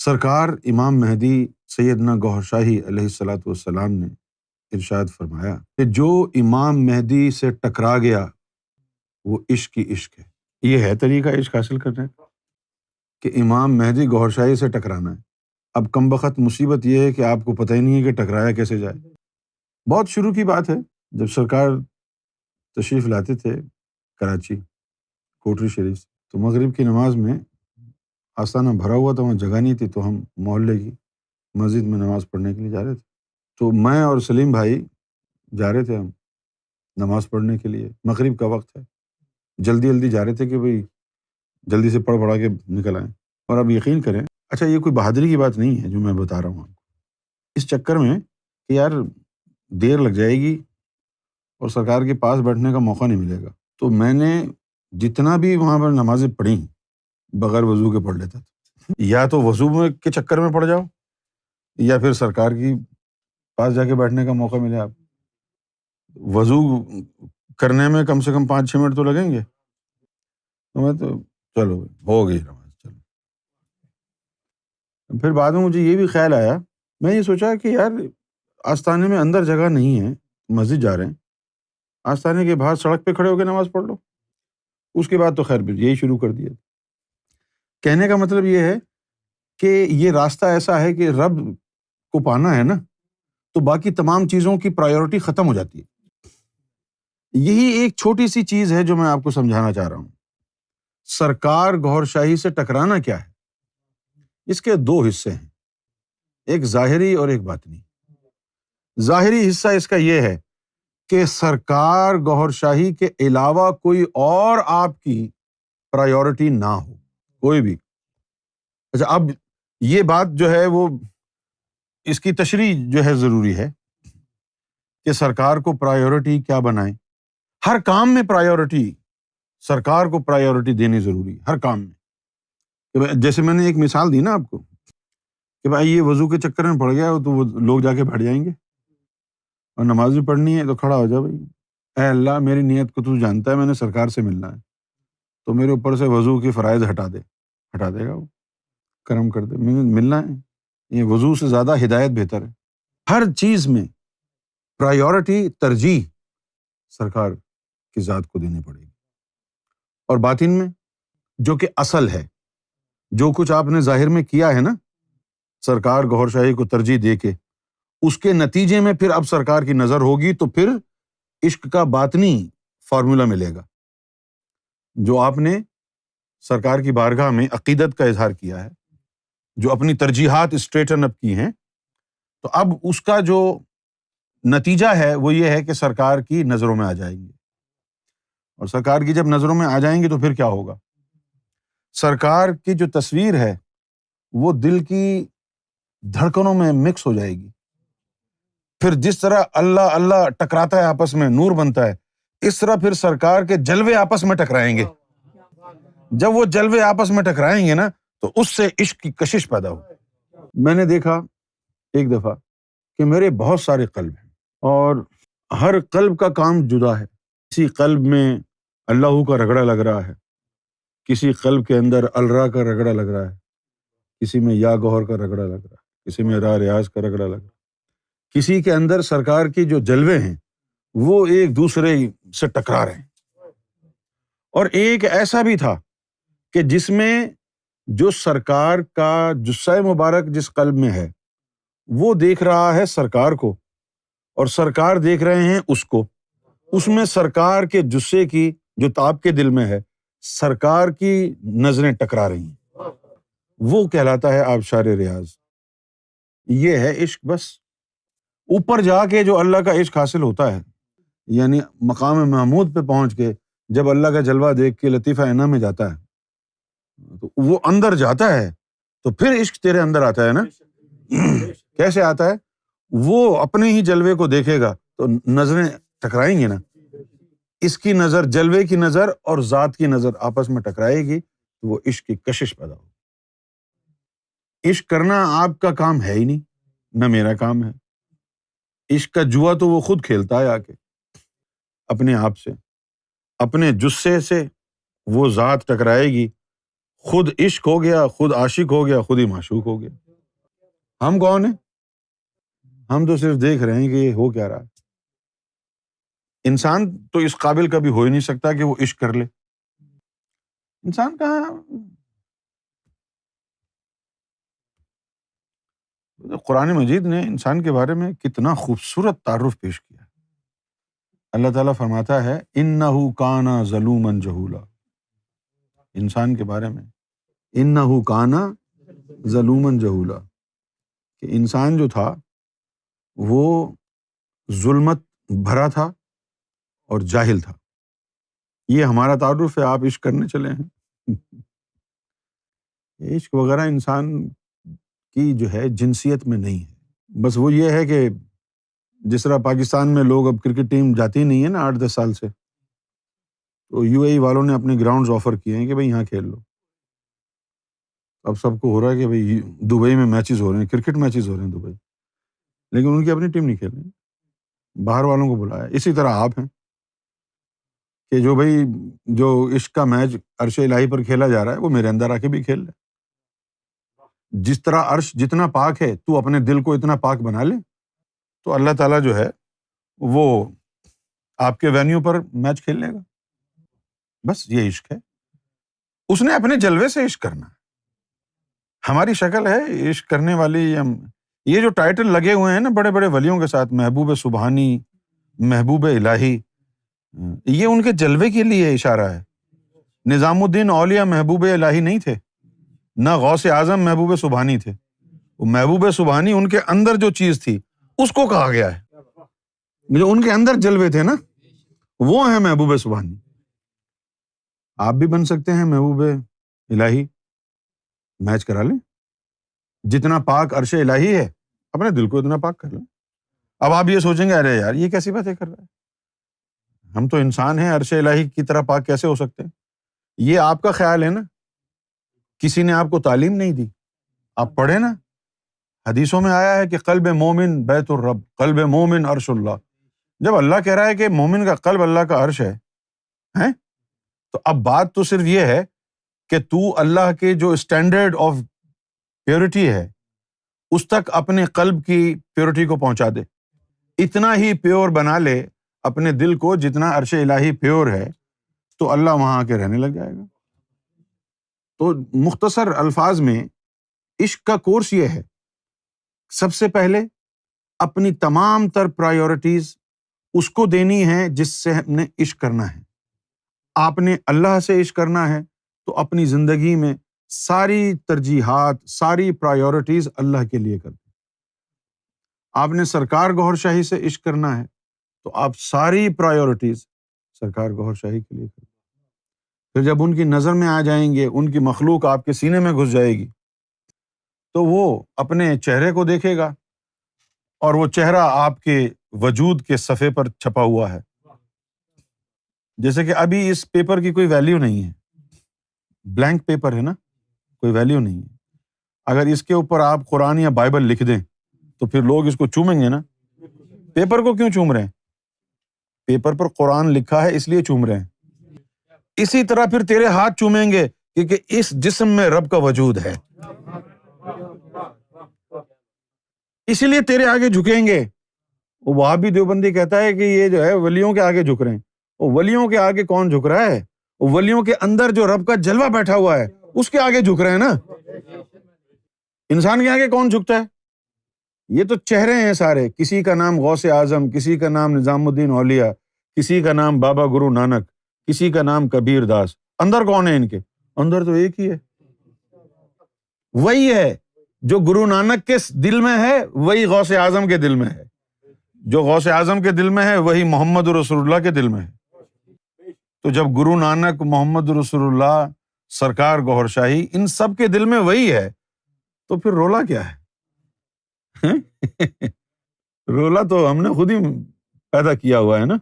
سرکار امام مہدی سیدنا گوہر شاہی علیہ الصلوۃ والسلام نے ارشاد فرمایا کہ جو امام مہدی سے ٹکرا گیا وہ عشق ہی عشق ہے۔ یہ ہے طریقہ عشق حاصل کرنے کا کہ امام مہدی گوہر شاہی سے ٹکرانا ہے۔ اب کم بخت مصیبت یہ ہے کہ آپ کو پتہ ہی نہیں ہے کہ ٹکرایا کیسے جائے۔ بہت شروع کی بات ہے، جب سرکار تشریف لاتے تھے کراچی کوٹری شریف سے، تو مغرب کی نماز میں آستانہ بھرا ہوا تھا، وہاں جگہ نہیں تھی، تو ہم محلے کی مسجد میں نماز پڑھنے کے لیے جا رہے تھے۔ تو میں اور سلیم بھائی جا رہے تھے، ہم نماز پڑھنے کے لیے، مغرب کا وقت ہے، جلدی جلدی جا رہے تھے کہ بھئی جلدی سے پڑھ پڑھا کے نکل آئیں۔ اور اب یقین کریں، اچھا یہ کوئی بہادری کی بات نہیں ہے جو میں بتا رہا ہوں آپ کو، اس چکر میں کہ یار دیر لگ جائے گی اور سرکار کے پاس بیٹھنے کا موقع نہیں ملے گا، تو میں نے جتنا بھی وہاں پر نمازیں پڑھیں بغیر وضو کے پڑھ لیتا تھا۔ یا تو وضو کے چکر میں پڑ جاؤ، یا پھر سرکار کی پاس جا کے بیٹھنے کا موقع ملے۔ آپ وضو کرنے میں کم سے کم 5-6 منٹ تو لگیں گے، تو میں تو چلو ہو گئی نماز، چلو۔ پھر بعد میں مجھے یہ بھی خیال آیا، میں یہ سوچا کہ یار آستانے میں اندر جگہ نہیں ہے، مسجد جا رہے ہیں، آستانے کے باہر سڑک پہ کھڑے ہو کے نماز پڑھ لو۔ اس کے بعد تو خیر پھر یہی شروع کر دیا۔ کہنے کا مطلب یہ ہے کہ یہ راستہ ایسا ہے کہ رب کو پانا ہے نا، تو باقی تمام چیزوں کی پرائیورٹی ختم ہو جاتی ہے۔ یہی ایک چھوٹی سی چیز ہے جو میں آپ کو سمجھانا چاہ رہا ہوں۔ سرکار گوہر شاہی سے ٹکرانا کیا ہے؟ اس کے 2 حصے ہیں، ایک ظاہری اور ایک باطنی۔ ظاہری حصہ اس کا یہ ہے کہ سرکار گوہر شاہی کے علاوہ کوئی اور آپ کی پرائیورٹی نہ ہو، کوئی بھی۔ اچھا اب یہ بات جو ہے وہ اس کی تشریح جو ہے ضروری ہے کہ سرکار کو پرائیورٹی کیا بنائیں۔ ہر کام میں پرائیورٹی، سرکار کو پرائیورٹی دینی ضروری ہے، ہر کام میں۔ جیسے میں نے ایک مثال دی نا آپ کو کہ بھائی یہ وضو کے چکر میں پڑ گیا تو وہ لوگ جا کے بیٹھ جائیں گے، اور نماز بھی پڑھنی ہے تو کھڑا ہو جا بھائی، اے اللہ میری نیت کو تو جانتا ہے، میں نے سرکار سے ملنا ہے، تو میرے اوپر سے وضو کی فرائض ہٹا دے گا وہ، کرم کر دے، مجھے ملنا ہے۔ یہ وضو سے زیادہ ہدایت بہتر ہے۔ ہر چیز میں پرائیورٹی، ترجیح سرکار کی ذات کو دینی پڑے گی۔ اور باطن میں جو کہ اصل ہے، جو کچھ آپ نے ظاہر میں کیا ہے نا سرکار گوہر شاہی کو ترجیح دے کے، اس کے نتیجے میں پھر اب سرکار کی نظر ہوگی تو پھر عشق کا باطنی فارمولا ملے گا۔ جو آپ نے سرکار کی بارگاہ میں عقیدت کا اظہار کیا ہے، جو اپنی ترجیحات اسٹریٹن اپ کی ہیں، تو اب اس کا جو نتیجہ ہے وہ یہ ہے کہ سرکار کی نظروں میں آ جائیں گے، اور سرکار کی جب نظروں میں آ جائیں گے تو پھر کیا ہوگا؟ سرکار کی جو تصویر ہے وہ دل کی دھڑکنوں میں مکس ہو جائے گی۔ پھر جس طرح اللہ اللہ ٹکراتا ہے آپس میں، نور بنتا ہے، اس طرح پھر سرکار کے جلوے آپس میں ٹکرائیں گے۔ جب وہ جلوے آپس میں ٹکرائیں گے نا تو اس سے عشق کی کشش پیدا ہو۔ میں نے دیکھا ایک دفعہ کہ میرے بہت سارے قلب ہیں، اور ہر قلب کا کام جدا ہے۔ کسی قلب میں اللہ کا رگڑا لگ رہا ہے، کسی قلب کے اندر الرا کا رگڑا لگ رہا ہے، کسی میں یا گوہر کا رگڑا لگ رہا ہے، کسی میں را ریاض کا رگڑا لگ رہا ہے، کسی کے اندر سرکار کی جو جلوے ہیں وہ ایک دوسرے سے ٹکرا رہے ہیں۔ اور ایک ایسا بھی تھا کہ جس میں جو سرکار کا جثہ مبارک جس قلب میں ہے وہ دیکھ رہا ہے سرکار کو، اور سرکار دیکھ رہے ہیں اس کو۔ اس میں سرکار کے جثے کی جو تاب کے دل میں ہے، سرکار کی نظریں ٹکرا رہی ہیں، وہ کہلاتا ہے آبشار ریاض۔ یہ ہے عشق۔ بس اوپر جا کے جو اللہ کا عشق حاصل ہوتا ہے، یعنی مقام محمود پہ پہنچ کے جب اللہ کا جلوہ دیکھ کے لطیفہ انعام میں جاتا ہے تو وہ اندر جاتا ہے، تو پھر عشق تیرے اندر آتا ہے نا۔ کیسے آتا ہے؟ وہ اپنے ہی جلوے کو دیکھے گا تو نظریں ٹکرائیں گی نا، اس کی نظر، جلوے کی نظر اور ذات کی نظر آپس میں ٹکرائے گی تو وہ عشق کی کشش پیدا ہوگی۔ عشق کرنا آپ کا کام ہے ہی نہیں، نہ میرا کام ہے۔ عشق کا جوا تو وہ خود کھیلتا ہے آ کے اپنے آپ سے، اپنے جثے سے وہ ذات ٹکرائے گی، خود عشق ہو گیا، خود عاشق ہو گیا، خود ہی معشوق ہو گیا۔ ہم کون ہیں؟ ہم تو صرف دیکھ رہے ہیں کہ یہ ہو کیا رہا ہے۔ انسان تو اس قابل کبھی ہو ہی نہیں سکتا کہ وہ عشق کر لے۔ انسان کہاں، قرآن مجید نے انسان کے بارے میں کتنا خوبصورت تعارف پیش کیا۔ اللہ تعالیٰ فرماتا ہے اِنَّهُ كَانَ ظَلُومًا جَهُولًا، انسان کے بارے میں اِنَّهُ كَانَ ظَلُومًا جَهُولًا، کہ انسان جو تھا وہ ظلمت بھرا تھا اور جاہل تھا۔ یہ ہمارا تعارف ہے، آپ عشق کرنے چلے ہیں۔ عشق وغیرہ انسان کی جو ہے جنسیت میں نہیں ہے۔ بس وہ یہ ہے کہ جس طرح پاکستان میں لوگ اب کرکٹ ٹیم جاتی نہیں ہے نا 8-10 سال سے، تو یو اے ای والوں نے اپنے گراؤنڈز آفر کیے ہیں کہ بھائی یہاں کھیل لو۔ اب سب کو ہو رہا ہے کہ بھائی دبئی میں میچز ہو رہے ہیں، کرکٹ میچز ہو رہے ہیں دبئی، لیکن ان کی اپنی ٹیم نہیں کھیل رہی، باہر والوں کو بلایا۔ اسی طرح آپ ہیں کہ جو بھائی جو عشق کا میچ عرش الہی پر کھیلا جا رہا ہے وہ میرے اندر آ کے بھی کھیل لے۔ جس طرح عرش جتنا پاک ہے تو اپنے دل کو اتنا پاک بنا لے، تو اللہ تعالیٰ جو ہے وہ آپ کے وینیو پر میچ کھیل لے گا۔ بس یہ عشق ہے، اس نے اپنے جلوے سے عشق کرنا ہے۔ ہماری شکل ہے عشق کرنے والی۔ یہ جو ٹائٹل لگے ہوئے ہیں نا بڑے بڑے ولیوں کے ساتھ، محبوب سبحانی، محبوب الہی، یہ ان کے جلوے کے لیے اشارہ ہے۔ نظام الدین اولیاء محبوب الہی نہیں تھے، نہ غوث اعظم محبوب سبحانی تھے۔ وہ محبوب سبحانی ان کے اندر جو چیز تھی اس کو کہا گیا ہے، جو ان کے اندر جلوے تھے نا وہ ہیں محبوب سبحانی۔ آپ بھی بن سکتے ہیں محبوب الہی، میچ کرا لیں۔ جتنا پاک عرش الہی ہے اپنے دل کو اتنا پاک کر لیں۔ اب آپ یہ سوچیں گے ارے یار یہ کیسی باتیں کر رہا ہے، ہم تو انسان ہیں، عرش الہی کی طرح پاک کیسے ہو سکتے ہیں؟ یہ آپ کا خیال ہے نا، کسی نے آپ کو تعلیم نہیں دی۔ آپ پڑھیں نا، حدیثوں میں آیا ہے کہ قلب مومن بیت الرب، قلب مومن عرش اللہ۔ جب اللہ کہہ رہا ہے کہ مومن کا قلب اللہ کا عرش ہے، تو اب بات تو صرف یہ ہے کہ تو اللہ کے جو اسٹینڈرڈ آف پیورٹی ہے اس تک اپنے قلب کی پیورٹی کو پہنچا دے، اتنا ہی پیور بنا لے اپنے دل کو جتنا عرش الہی پیور ہے، تو اللہ وہاں آ کے رہنے لگ جائے گا۔ تو مختصر الفاظ میں عشق کا کورس یہ ہے، سب سے پہلے اپنی تمام تر پرائیورٹیز اس کو دینی ہے جس سے ہم نے عشق کرنا ہے۔ آپ نے اللہ سے عشق کرنا ہے تو اپنی زندگی میں ساری ترجیحات، ساری پرائیورٹیز اللہ کے لیے کر دیں۔ آپ نے سرکار گوھر شاہی سے عشق کرنا ہے تو آپ ساری پرائیورٹیز سرکار گوھر شاہی کے لیے کر دیں۔ پھر جب ان کی نظر میں آ جائیں گے، ان کی مخلوق آپ کے سینے میں گھس جائے گی، تو وہ اپنے چہرے کو دیکھے گا اور وہ چہرہ آپ کے وجود کے صفحے پر چھپا ہوا ہے۔ جیسے کہ ابھی اس پیپر کی کوئی ویلیو نہیں ہے، بلینک پیپر ہے نا، کوئی ویلیو نہیں ہے۔ اگر اس کے اوپر آپ قرآن یا بائبل لکھ دیں تو پھر لوگ اس کو چومیں گے نا۔ پیپر کو کیوں چوم رہے ہیں؟ پیپر پر قرآن لکھا ہے اس لیے چوم رہے ہیں۔ اسی طرح پھر تیرے ہاتھ چومیں گے کیونکہ اس جسم میں رب کا وجود ہے، اسی لیے تیرے آگے جھکیں گے۔ وہ وہابی دیوبندی کہتا ہے کہ یہ جو ہے ولیوں کے آگے جھک رہے ہیں۔ وہ ولیوں کے آگے کون جھک رہا ہے؟ وہ ولیوں کے اندر جو رب کا جلوہ بیٹھا ہوا ہے اس کے آگے جھک رہے ہیں نا۔ انسان کے آگے کون جھکتا ہے؟ یہ تو چہرے ہیں سارے، کسی کا نام غوث اعظم، کسی کا نام نظام الدین اولیاء، کسی کا نام بابا گرو نانک، کسی کا نام کبیر داس۔ اندر کون ہے ان کے؟ اندر تو ایک ہی ہے، وہی ہے جو گرو نانک کے دل میں ہے، وہی غوث اعظم کے دل میں ہے، جو غوث اعظم کے دل میں ہے وہی محمد رسول اللہ کے دل میں ہے۔ تو جب گرو نانک، محمد رسول اللہ، سرکار گوھر شاہی ان سب کے دل میں وہی ہے، تو پھر رولا کیا ہے؟ رولا تو ہم نے خود ہی پیدا کیا ہوا ہے نا۔